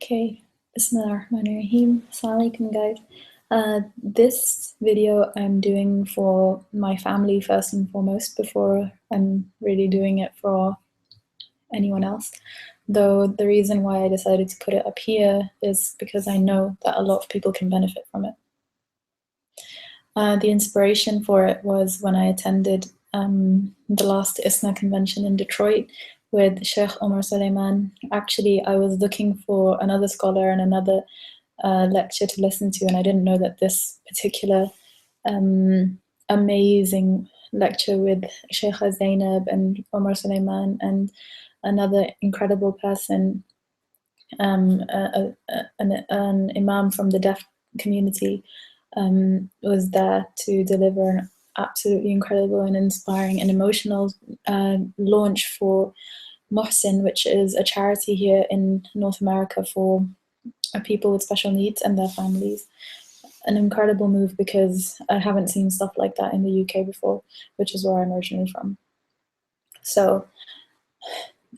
Okay, Bismillahirrahmanirrahim. Assalamu alaikum, guys. This video I'm doing for my family first and foremost before I'm really doing it for anyone else. Though the reason why I decided to put it up here is because I know that a lot of people can benefit from it. The inspiration for it was when I attended the last ISNA convention in Detroit with Sheikh Omar Suleiman. Actually, I was looking for another scholar and another lecture to listen to, and I didn't know that this particular amazing lecture with Sheikh Zainab and Omar Suleiman and another incredible person, an imam from the deaf community, was there to deliver an absolutely incredible and inspiring and emotional launch for Mohsin, which is a charity here in North America for people with special needs and their families. An incredible move because I haven't seen stuff like that in the UK before, which is where I'm originally from. So,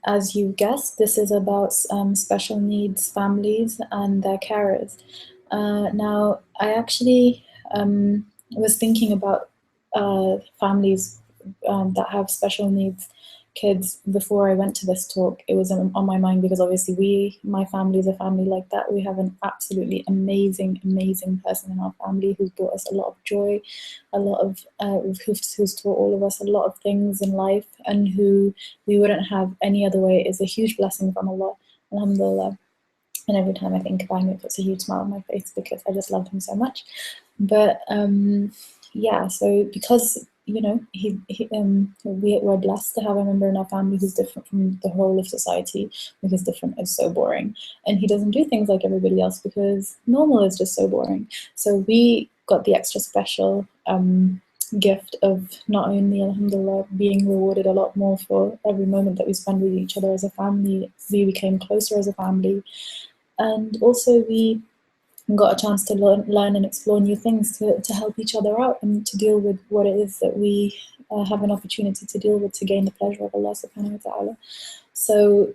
as you guessed, this is about special needs families and their carers. Now, I actually was thinking about families that have special needs kids before I went to this talk. It was on my mind because obviously my family is a family like that. We have an absolutely amazing person in our family who's brought us a lot of joy, a lot of who's taught all of us a lot of things in life, and who we wouldn't have any other way. Is a huge blessing from Allah, alhamdulillah. And every time I think about him, it puts a huge smile on my face because I just love him so much. But yeah, so because we're blessed to have a member in our family who's different from the whole of society, because different is so boring, and he doesn't do things like everybody else because normal is just so boring. So we got the extra special gift of not only, alhamdulillah, being rewarded a lot more for every moment that we spend with each other as a family. We became closer as a family, and also we got a chance to learn and explore new things to help each other out and to deal with what it is that we have an opportunity to deal with to gain the pleasure of Allah subhanahu wa ta'ala. So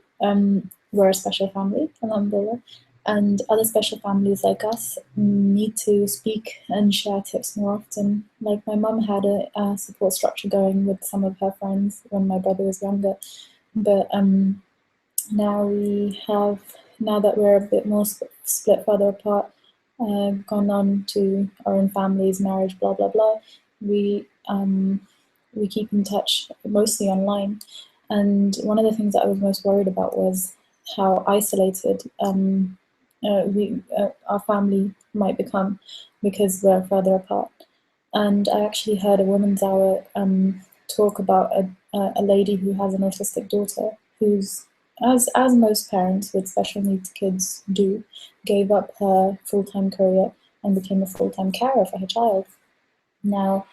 we're a special family, alhamdulillah, and other special families like us need to speak and share tips more often. Like my mum had a support structure going with some of her friends when my brother was younger, but now that we're a bit more split further apart, gone on to our own families, marriage, blah blah blah, we keep in touch mostly online. And one of the things that I was most worried about was how isolated our family might become because we're further apart. And I actually heard a woman's hour talk about a lady who has an autistic daughter who's, as most parents with special needs kids do, gave up her full-time career and became a full-time carer for her child. Now,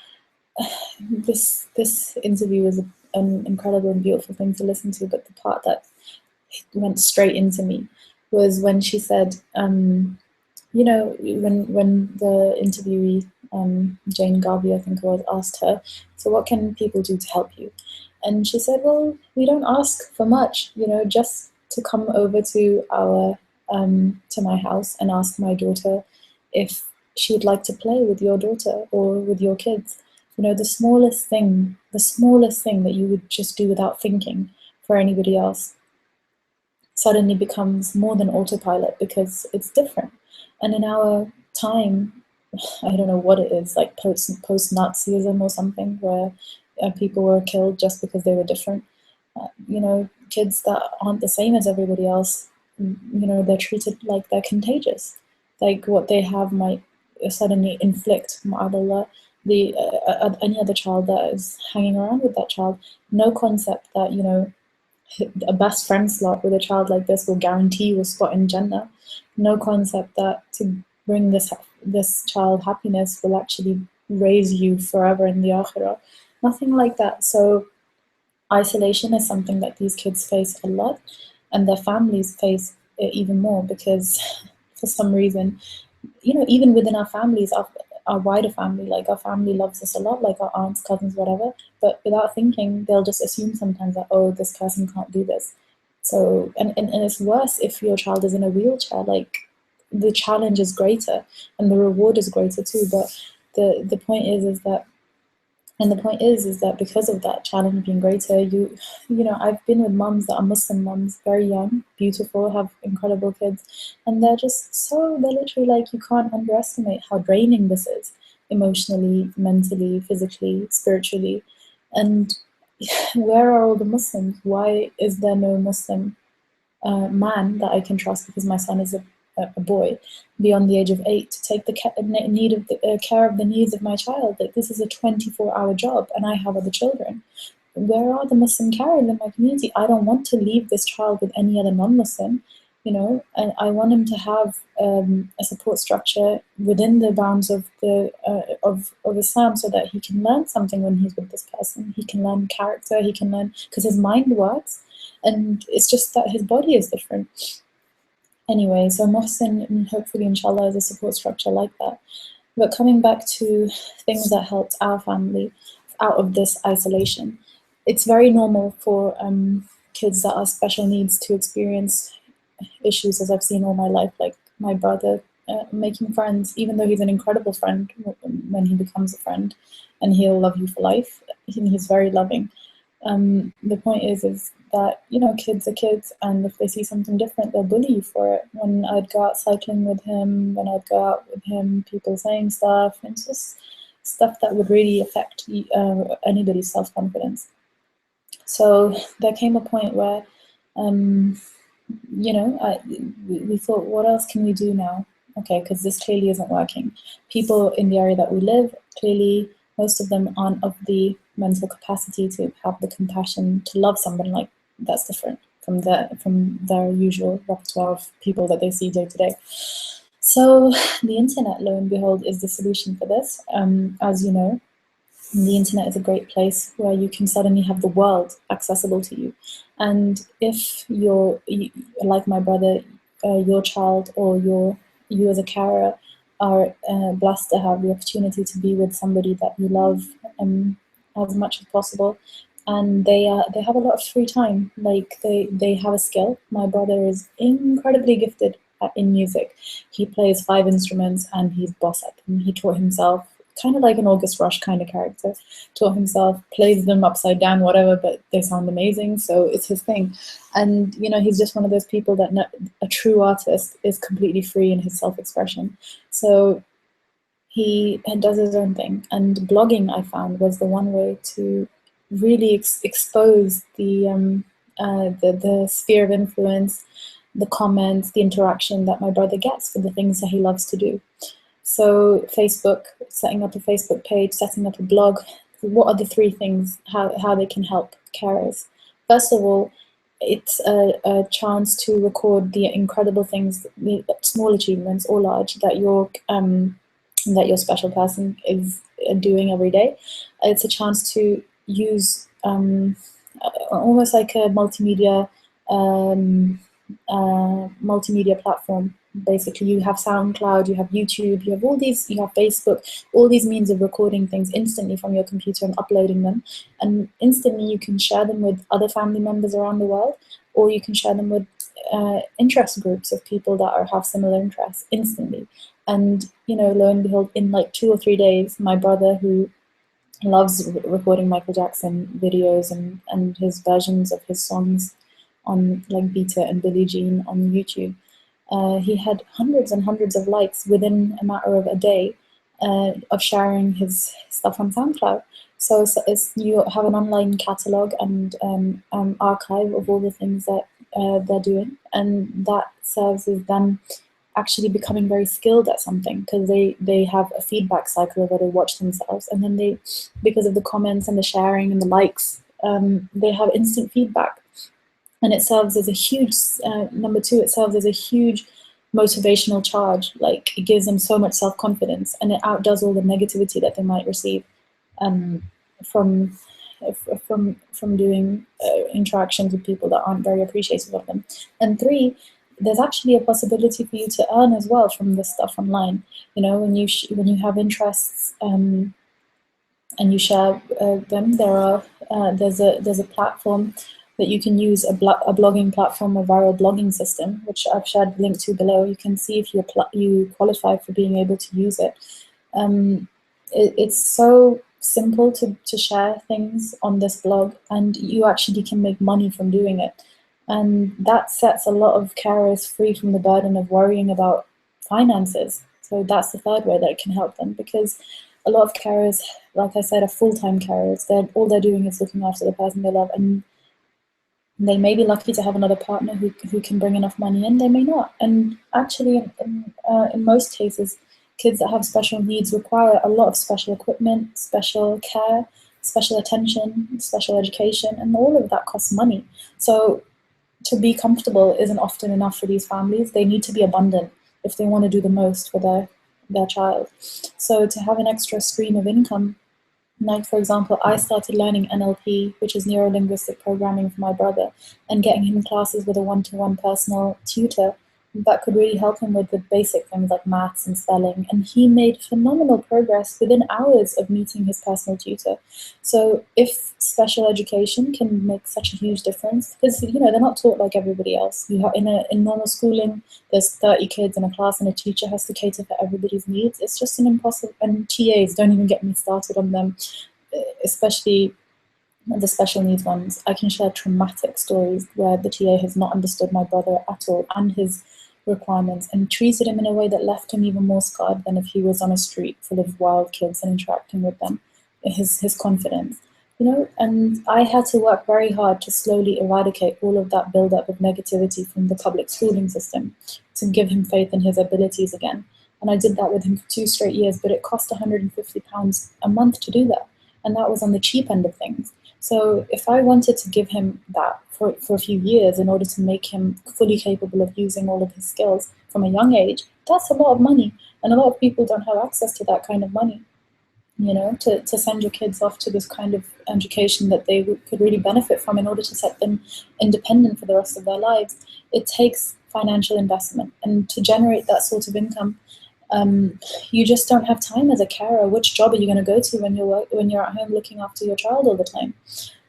this interview was an incredible and beautiful thing to listen to, but the part that went straight into me was when she said, when the interviewee, Jane Garvey, I think it was, asked her, so what can people do to help you? And she said, well, we don't ask for much, just to come over to my house and ask my daughter if she'd like to play with your daughter or with your kids. The smallest thing that you would just do without thinking for anybody else suddenly becomes more than autopilot because it's different. And in our time, I don't know what it is, like post-Nazism or something, where people were killed just because they were different. Kids that aren't the same as everybody else, they're treated like they're contagious. Like what they have might suddenly inflict, ma'adallah, any other child that is hanging around with that child. No concept that, a best friend slot with a child like this will guarantee you a spot in Jannah. No concept that to bring this child happiness will actually raise you forever in the akhirah. Nothing like that. So isolation is something that these kids face a lot, and their families face it even more because for some reason, even within our families, our wider family, like our family loves us a lot, like our aunts, cousins, whatever, but without thinking, they'll just assume sometimes that, oh, this person can't do this. So, and it's worse if your child is in a wheelchair. Like, the challenge is greater and the reward is greater too. But the point is that, and the point is that because of that challenge being greater, you know, I've been with mums that are Muslim mums, very young, beautiful, have incredible kids, and they're just so, they're literally like, you can't underestimate how draining this is, emotionally, mentally, physically, spiritually. And where are all the Muslims? Why is there no Muslim man that I can trust, because my son is a boy beyond the age of 8, to take the need of the care of the needs of my child? Like, this is a 24-hour job, and I have other children. Where are the Muslim carriers in my community? I don't want to leave this child with any other non-Muslim, you know, and I want him to have a support structure within the bounds of the of Islam, so that he can learn something when he's with this person. He can learn character. He can learn, because his mind works, and it's just that his body is different. Anyway, so Mohsin, hopefully, inshallah, is a support structure like that. But coming back to things that helped our family out of this isolation, it's very normal for kids that are special needs to experience issues, as I've seen all my life, like my brother making friends, even though he's an incredible friend when he becomes a friend, and he'll love you for life. He's very loving. The point is that, you know, kids are kids, and if they see something different, they'll bully you for it. When I'd go out cycling with him, when I'd go out with him, people saying stuff, and it's just stuff that would really affect anybody's self-confidence. So there came a point where, you know, we thought, what else can we do now? Okay, because this clearly isn't working. People in the area that we live, clearly, most of them aren't of the mental capacity to have the compassion to love someone like that's different from their usual repertoire of people that they see day to day. So the internet, lo and behold, is the solution for this. As you know, the internet is a great place where you can suddenly have the world accessible to you. And if like my brother, your child, or you as a carer are blessed to have the opportunity to be with somebody that you love as much as possible, and they have a lot of free time. Like, they have a skill. My brother is incredibly gifted in music. He plays 5 instruments and he's boss at them. He taught himself, kind of like an August Rush kind of character, taught himself, plays them upside down, whatever, but they sound amazing, so it's his thing. And, you know, he's just one of those people that a true artist is completely free in his self-expression. So he does his own thing. And blogging, I found, was the one way to really expose the sphere of influence, the comments, the interaction that my brother gets for the things that he loves to do. So Facebook, setting up a Facebook page, setting up a blog, what are the 3 things, how they can help carers? First of all, it's a chance to record the incredible things, the small achievements or large, that your special person is doing every day. It's a chance to use almost like a multimedia platform. Basically, you have SoundCloud, you have YouTube, you have all these, you have Facebook, all these means of recording things instantly from your computer and uploading them. And instantly you can share them with other family members around the world, or you can share them with interest groups of people that have similar interests instantly. And, you know, lo and behold, in like 2 or 3 days, my brother, who loves recording Michael Jackson videos and his versions of his songs on like Beta and Billie Jean on YouTube, he had hundreds and hundreds of likes within a matter of a day of sharing his stuff on SoundCloud. So you have an online catalog and archive of all the things that they're doing, and that serves as them actually becoming very skilled at something, because they have a feedback cycle where they watch themselves, and then they, because of the comments and the sharing and the likes, they have instant feedback. And it serves as a huge, number 2, it serves as a huge motivational charge. Like, it gives them so much self-confidence, and it outdoes all the negativity that they might receive from doing interactions with people that aren't very appreciative of them. And 3, there's actually a possibility for you to earn as well from this stuff online. You know, when you have interests and you share them, there's a platform that you can use a blogging platform, a viral blogging system, which I've shared the link to below. You can see if you qualify for being able to use it. It's so simple to share things on this blog, and you actually can make money from doing it. And that sets a lot of carers free from the burden of worrying about finances. So that's the third way that it can help them, because a lot of carers, like I said, are full-time carers. All they're doing is looking after the person they love, and they may be lucky to have another partner who can bring enough money in. They may not. And actually, in most cases, kids that have special needs require a lot of special equipment, special care, special attention, special education, and all of that costs money. So to be comfortable isn't often enough for these families. They need to be abundant if they want to do the most for their child. So to have an extra stream of income, like for example, I started learning NLP, which is neuro-linguistic programming, for my brother, and getting him classes with a one-to-one personal tutor that could really help him with the basic things like maths and spelling. And he made phenomenal progress within hours of meeting his personal tutor. So if special education can make such a huge difference, because they're not taught like everybody else. You have in normal schooling, there's 30 kids in a class, and a teacher has to cater for everybody's needs. It's just an impossible. And TAs, don't even get me started on them, especially the special needs ones. I can share traumatic stories where the TA has not understood my brother at all and his requirements, and treated him in a way that left him even more scarred than if he was on a street full of wild kids and interacting with them. His confidence, and I had to work very hard to slowly eradicate all of that buildup of negativity from the public schooling system to give him faith in his abilities again. And I did that with him for 2 straight years, but it cost £150 a month to do that. And that was on the cheap end of things. So if I wanted to give him that for a few years in order to make him fully capable of using all of his skills from a young age, that's a lot of money. And a lot of people don't have access to that kind of money, to send your kids off to this kind of education that they could really benefit from in order to set them independent for the rest of their lives. It takes financial investment. And to generate that sort of income, you just don't have time as a carer. Which job are you going to go to when you're at home looking after your child all the time?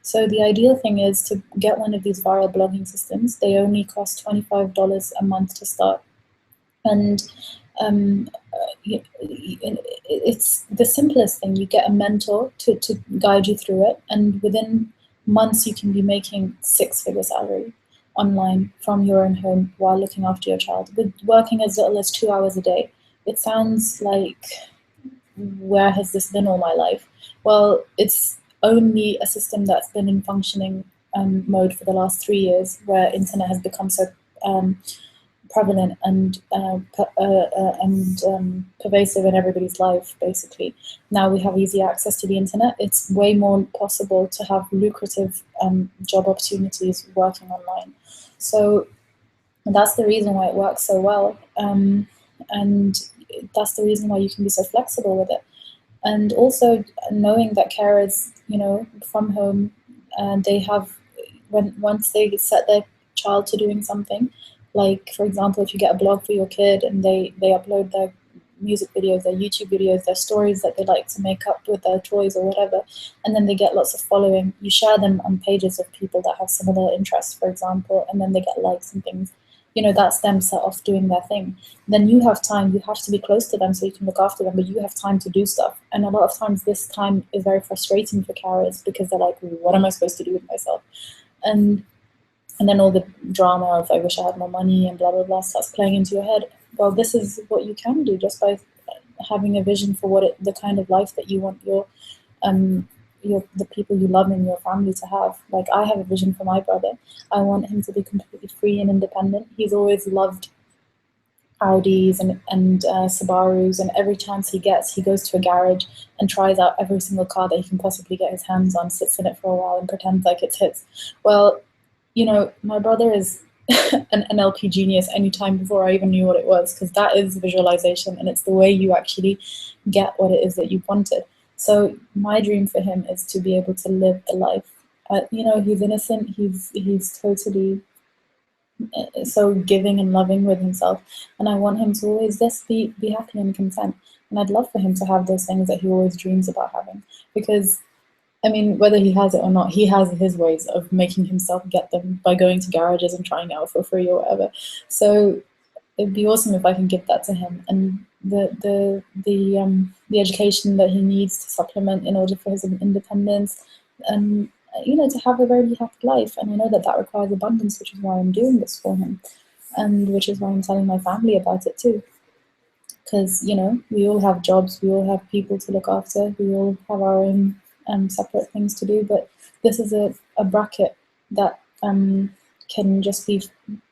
So the ideal thing is to get one of these viral blogging systems. They only cost $25 a month to start. And it's the simplest thing. You get a mentor to guide you through it, and within months you can be making 6-figure salary online from your own home while looking after your child, with working as little as 2 hours a day. It sounds like, where has this been all my life? Well, it's only a system that's been in functioning mode for the last 3 years, where internet has become so prevalent and pervasive in everybody's life, basically. Now we have easy access to the internet. It's way more possible to have lucrative job opportunities working online. So that's the reason why it works so well. And that's the reason why you can be so flexible with it. And also knowing that carers, from home, they have, once they set their child to doing something, like for example, if you get a blog for your kid and they upload their music videos, their YouTube videos, their stories that they like to make up with their toys or whatever, and then they get lots of following, you share them on pages of people that have similar interests, for example, and then they get likes and things. That's them set off doing their thing. Then you have time, you have to be close to them so you can look after them, but you have time to do stuff. And a lot of times this time is very frustrating for carers, because they're like, what am I supposed to do with myself? And then all the drama of, I wish I had more money and blah, blah, blah, starts playing into your head. Well, this is what you can do just by having a vision for the kind of life that you want the people you love in your family to have. Like, I have a vision for my brother. I want him to be completely free and independent. He's always loved Audis and Subarus, and every chance he gets, he goes to a garage and tries out every single car that he can possibly get his hands on, sits in it for a while and pretends like it's his. Well, my brother is an NLP genius anytime before I even knew what it was, because that is visualization, and it's the way you actually get what it is that you wanted. So my dream for him is to be able to live the life. He's innocent. He's totally so giving and loving with himself, and I want him to always just be happy and content. And I'd love for him to have those things that he always dreams about having, because I mean, whether he has it or not, he has his ways of making himself get them by going to garages and trying out for free or whatever. So it'd be awesome if I can give that to him, and the education that he needs to supplement in order for his independence, and to have a very happy life. And I know that that requires abundance, which is why I'm doing this for him, and which is why I'm telling my family about it too. Because we all have jobs, we all have people to look after, we all have our own separate things to do. But this is a bracket that can just be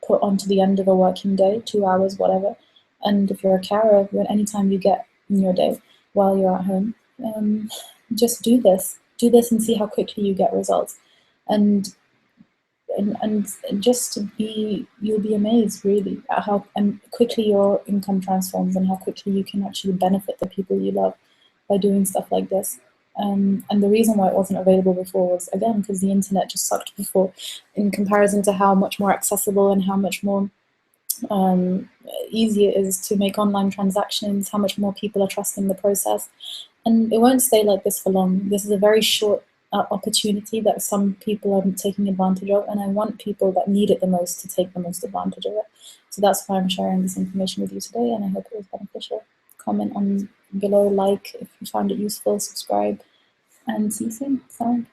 put onto the end of a working day, 2 hours, whatever. And if you're a carer, when anytime you get in your day while you're at home, just do this and see how quickly you get results. And just you'll be amazed really at how quickly your income transforms, and how quickly you can actually benefit the people you love by doing stuff like this. And the reason why it wasn't available before was, again, because the internet just sucked before, in comparison to how much more accessible and how much more easy it is to make online transactions, how much more people are trusting the process. And it won't stay like this for long. This is a very short opportunity that some people are taking advantage of, and I want people that need it the most to take the most advantage of it. So that's why I'm sharing this information with you today, and I hope it was beneficial. Comment on below, like if you found it useful, subscribe, and see you soon. Bye.